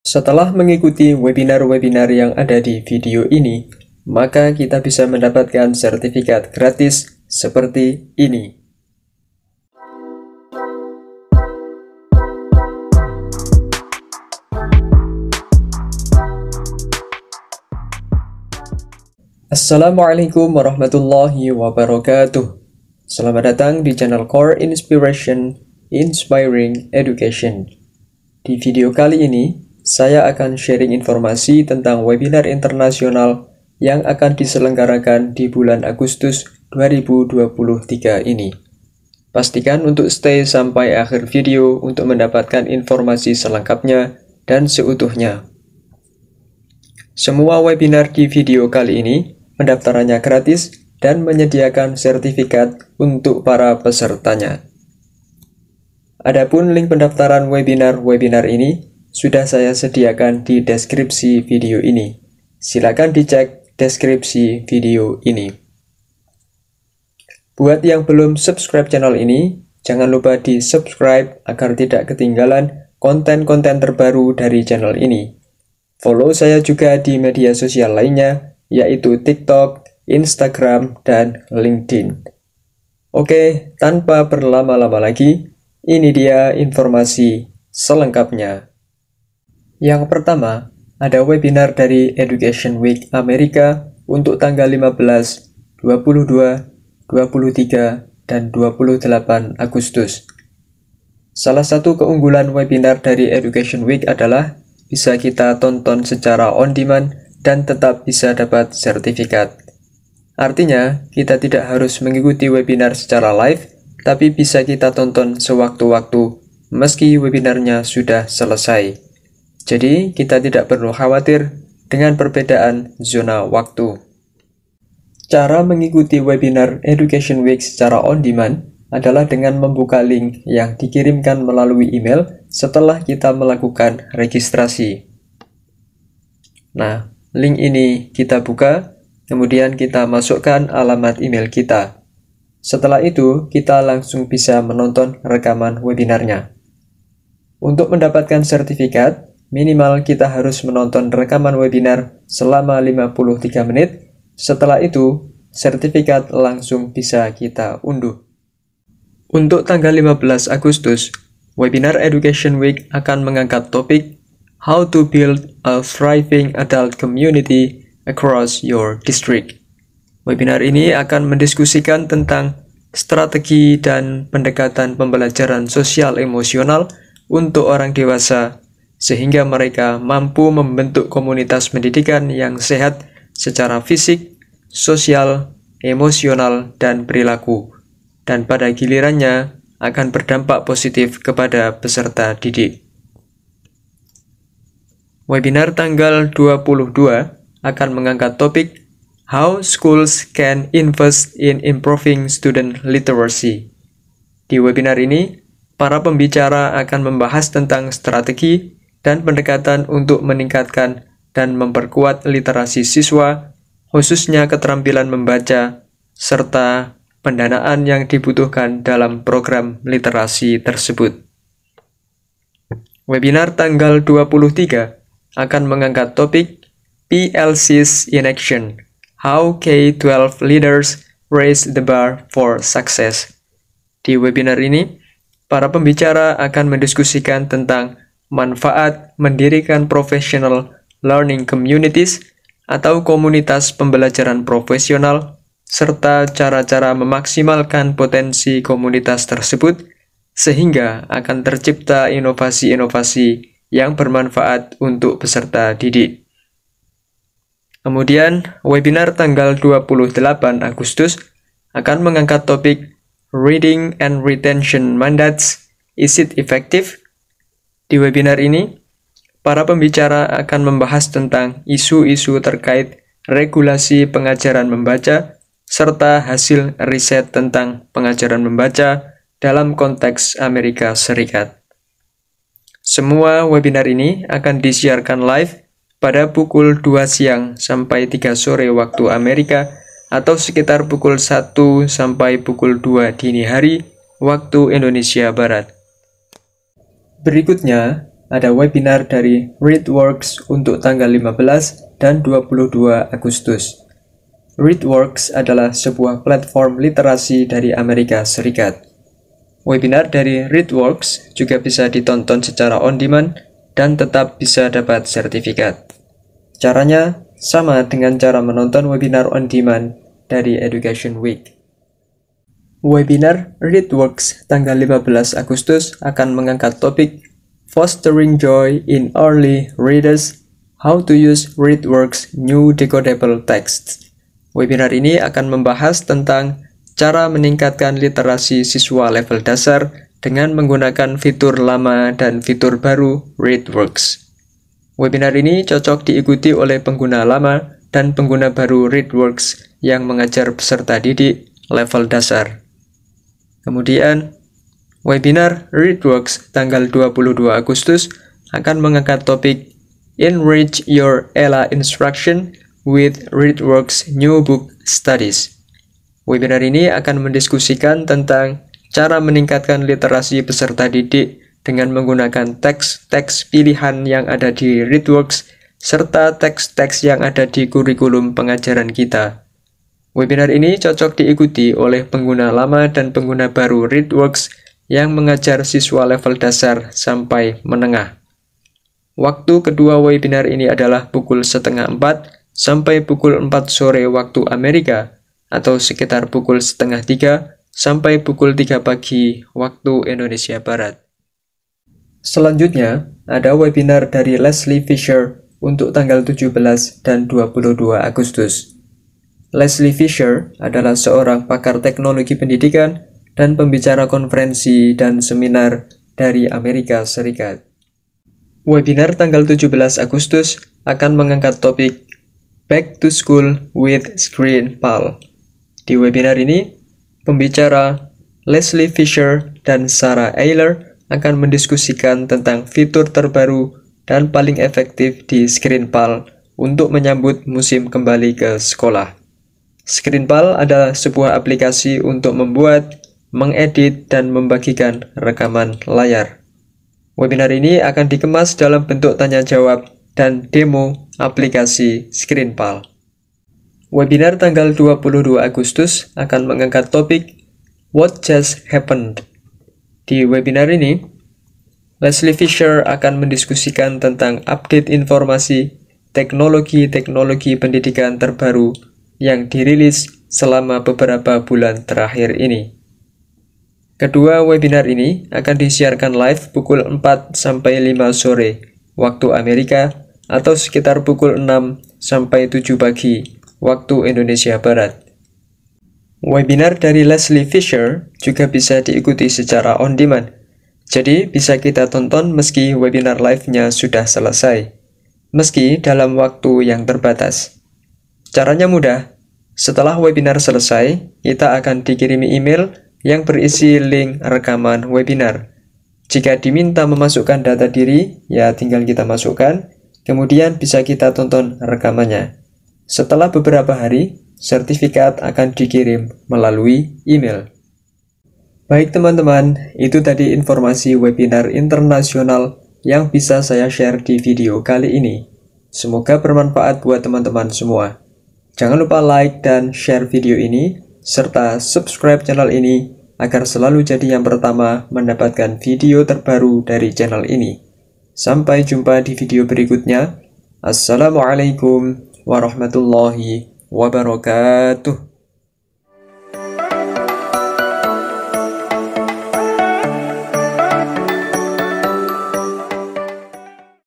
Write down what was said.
Setelah mengikuti webinar-webinar yang ada di video ini, maka kita bisa mendapatkan sertifikat gratis seperti ini. Assalamualaikum warahmatullahi wabarakatuh. Selamat datang di channel Core Inspiration, Inspiring Education. Di video kali ini, saya akan sharing informasi tentang webinar internasional yang akan diselenggarakan di bulan Agustus 2023 ini. Pastikan untuk stay sampai akhir video untuk mendapatkan informasi selengkapnya dan seutuhnya. Semua webinar di video kali ini pendaftarannya gratis dan menyediakan sertifikat untuk para pesertanya. Adapun link pendaftaran webinar ini sudah saya sediakan di deskripsi video ini. Silakan dicek deskripsi video ini. Buat yang belum subscribe channel ini, jangan lupa di subscribe agar tidak ketinggalan konten-konten terbaru dari channel ini. Follow saya juga di media sosial lainnya, yaitu TikTok, Instagram, dan LinkedIn. Oke, tanpa berlama-lama lagi, ini dia informasi selengkapnya. Yang pertama, ada webinar dari Education Week Amerika untuk tanggal 15, 22, 23, dan 28 Agustus. Salah satu keunggulan webinar dari Education Week adalah bisa kita tonton secara on demand dan tetap bisa dapat sertifikat. Artinya, kita tidak harus mengikuti webinar secara live, tapi bisa kita tonton sewaktu-waktu meski webinarnya sudah selesai. Jadi, kita tidak perlu khawatir dengan perbedaan zona waktu. Cara mengikuti webinar Education Week secara on demand adalah dengan membuka link yang dikirimkan melalui email setelah kita melakukan registrasi. Nah, link ini kita buka, kemudian kita masukkan alamat email kita. Setelah itu, kita langsung bisa menonton rekaman webinarnya. Untuk mendapatkan sertifikat, minimal kita harus menonton rekaman webinar selama 53 menit. Setelah itu, sertifikat langsung bisa kita unduh. Untuk tanggal 15 Agustus, webinar Education Week akan mengangkat topik How to Build a Thriving Adult Community Across Your District. Webinar ini akan mendiskusikan tentang strategi dan pendekatan pembelajaran sosial emosional untuk orang dewasa, sehingga mereka mampu membentuk komunitas pendidikan yang sehat secara fisik, sosial, emosional, dan perilaku, dan pada gilirannya akan berdampak positif kepada peserta didik. Webinar tanggal 22 akan mengangkat topik How Schools Can Invest in Improving Student Literacy. Di webinar ini, para pembicara akan membahas tentang strategi dan pendekatan untuk meningkatkan dan memperkuat literasi siswa, khususnya keterampilan membaca, serta pendanaan yang dibutuhkan dalam program literasi tersebut. Webinar tanggal 23 akan mengangkat topik PLCs in Action, How K-12 Leaders Raise the Bar for Success. Di webinar ini, para pembicara akan mendiskusikan tentang manfaat mendirikan professional learning communities atau komunitas pembelajaran profesional, serta cara-cara memaksimalkan potensi komunitas tersebut sehingga akan tercipta inovasi-inovasi yang bermanfaat untuk peserta didik. Kemudian, webinar tanggal 28 Agustus akan mengangkat topik Reading and Retention Mandates, Is it Effective? Di webinar ini, para pembicara akan membahas tentang isu-isu terkait regulasi pengajaran membaca, serta hasil riset tentang pengajaran membaca dalam konteks Amerika Serikat. Semua webinar ini akan disiarkan live pada pukul 2 siang sampai 3 sore waktu Amerika atau sekitar pukul 1 sampai pukul 2 dini hari waktu Indonesia Barat. Berikutnya, ada webinar dari ReadWorks untuk tanggal 15 dan 22 Agustus. ReadWorks adalah sebuah platform literasi dari Amerika Serikat. Webinar dari ReadWorks juga bisa ditonton secara on-demand dan tetap bisa dapat sertifikat. Caranya sama dengan cara menonton webinar on-demand dari Education Week. Webinar ReadWorks tanggal 15 Agustus akan mengangkat topik Fostering Joy in Early Readers, How to Use ReadWorks New Decodable Texts. Webinar ini akan membahas tentang cara meningkatkan literasi siswa level dasar dengan menggunakan fitur lama dan fitur baru ReadWorks. Webinar ini cocok diikuti oleh pengguna lama dan pengguna baru ReadWorks yang mengajar peserta didik level dasar. Kemudian, webinar ReadWorks tanggal 22 Agustus akan mengangkat topik Enrich Your ELA Instruction with ReadWorks New Book Studies. Webinar ini akan mendiskusikan tentang cara meningkatkan literasi peserta didik dengan menggunakan teks-teks pilihan yang ada di ReadWorks serta teks-teks yang ada di kurikulum pengajaran kita. Webinar ini cocok diikuti oleh pengguna lama dan pengguna baru ReadWorks yang mengajar siswa level dasar sampai menengah. Waktu kedua webinar ini adalah pukul 3:30 sampai pukul 4 sore waktu Amerika atau sekitar pukul 2:30 sampai pukul 3 pagi waktu Indonesia Barat. Selanjutnya, ada webinar dari Leslie Fisher untuk tanggal 17 dan 22 Agustus. Leslie Fisher adalah seorang pakar teknologi pendidikan dan pembicara konferensi dan seminar dari Amerika Serikat. Webinar tanggal 17 Agustus akan mengangkat topik Back to School with ScreenPal. Di webinar ini, pembicara Leslie Fisher dan Sarah Eiler akan mendiskusikan tentang fitur terbaru dan paling efektif di ScreenPal untuk menyambut musim kembali ke sekolah. ScreenPal adalah sebuah aplikasi untuk membuat, mengedit, dan membagikan rekaman layar. Webinar ini akan dikemas dalam bentuk tanya jawab dan demo aplikasi ScreenPal. Webinar tanggal 22 Agustus akan mengangkat topik What Just Happened. Di webinar ini, Leslie Fisher akan mendiskusikan tentang update informasi teknologi-teknologi pendidikan terbaru yang dirilis selama beberapa bulan terakhir ini. Kedua webinar ini akan disiarkan live pukul 4 sampai 5 sore waktu Amerika atau sekitar pukul 6 sampai 7 pagi waktu Indonesia Barat. Webinar dari Leslie Fisher juga bisa diikuti secara on-demand, jadi bisa kita tonton meski webinar live-nya sudah selesai, meski dalam waktu yang terbatas. Caranya mudah, setelah webinar selesai, kita akan dikirimi email yang berisi link rekaman webinar. Jika diminta memasukkan data diri, ya tinggal kita masukkan, kemudian bisa kita tonton rekamannya. Setelah beberapa hari, sertifikat akan dikirim melalui email. Baik teman-teman, itu tadi informasi webinar internasional yang bisa saya share di video kali ini. Semoga bermanfaat buat teman-teman semua. Jangan lupa like dan share video ini, serta subscribe channel ini agar selalu jadi yang pertama mendapatkan video terbaru dari channel ini. Sampai jumpa di video berikutnya. Assalamualaikum warahmatullahi wabarakatuh.